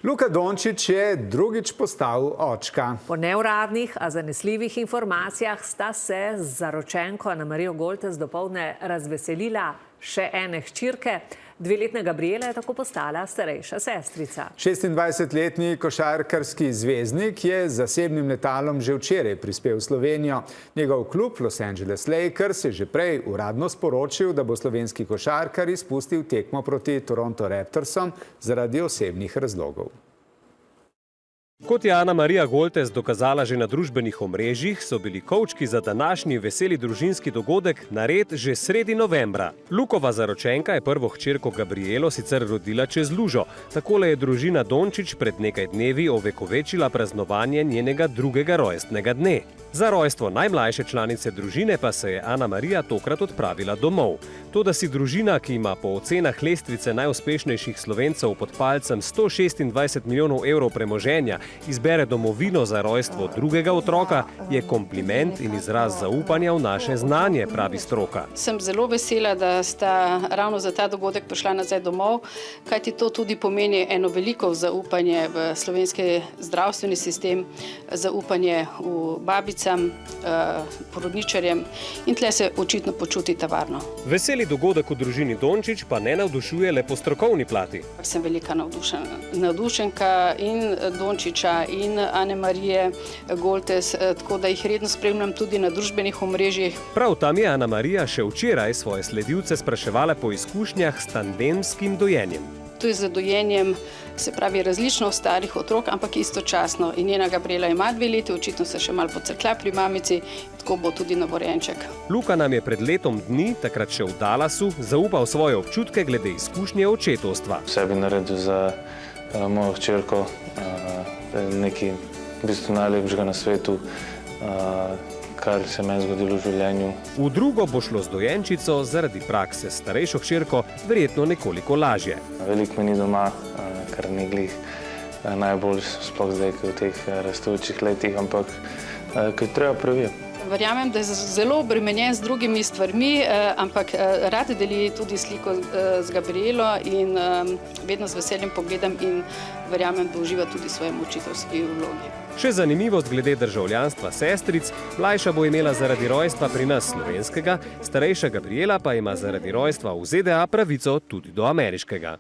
Luka Dončić je drugič postal očka. Po neuradnih, a zanesljivih informacijah sta se z zaročenko Anamarijo Goltes dopoldne razveselila še ene hčerke. Dveletna Gabriela je tako postala starejša sestrica. 26-letni košarkarski zvezdnik je z zasebnim letalom že včeraj prispel v Slovenijo. Njegov klub Los Angeles Lakers je že prej uradno sporočil, da bo slovenski košarkar izpustil tekmo proti Toronto Raptorsom zaradi osebnih razlogov. Kot je Anamarija Goltes dokazala že na družbenih omrežjih, so bili kovčki za današnji veseli družinski dogodek nared že sredi novembra. Lukova zaročenka je prvo hčerko Gabrielo sicer rodila čez lužo. Takole je družina Dončić pred nekaj dnevi ovekovečila praznovanje njenega drugega rojstnega dne. Za rojstvo najmlajše članice družine pa se je Anamarija tokrat odpravila domov. To, da si družina, ki ima po ocenah lestvice najuspešnejših Slovencev pod palcem 126 milijonov evrov premoženja, izbere domovino za rojstvo drugega otroka, je kompliment in izraz zaupanja v naše znanje, pravi stroka. Sem zelo vesela, da sta ravno za ta dogodek prišla nazaj domov, kajti to tudi pomeni eno veliko zaupanje v slovenski zdravstveni sistem, zaupanje v babicam, porodničarjem in tle se očitno počutita varno. Veseli dogodek v družini Dončić pa ne navdušuje le po strokovni plati. Sem velika navdušenka in Dončića in Anamarije Goltes, tako da jih redno spremljam tudi na družbenih omrežjih. Prav tam je Anamarija še včeraj svoje sledilce spraševala po izkušnjah s tandemskim dojenjem. To je za dojenjem, se pravi, različno starih otrok, ampak istočasno. In njena Gabriela ima 2 leti, očitno se še malo pocrklja pri mamici, tako bo tudi novorojenček. Luka nam je pred letom dni, takrat še v Dallasu, zaupal svoje občutke glede izkušnje očetovstva. Vse bi naredil za mojo hčerko, nekaj v bistvu najlepšega na svetu, kar se meni zgodilo v življenju. V drugo bo šlo z dojenčico zaradi prakse s starejšo hčerko verjetno nekoliko lažje. Veliko mi ni doma, kar ni glih najbolj, sploh zdaj v teh rastočih letih, ampak kaj treba preveriti. Verjamem, da je zelo obremenjen z drugimi stvarmi, ampak rad deli tudi sliko z Gabrielo in vedno z veseljem pogledam in verjamem, da uživa tudi svoje učiteljski vlogi. Še zanimivost glede državljanstva sestric, mlajša bo imela zaradi rojstva pri nas slovenskega, starejša Gabriela pa ima zaradi rojstva v ZDA pravico tudi do ameriškega.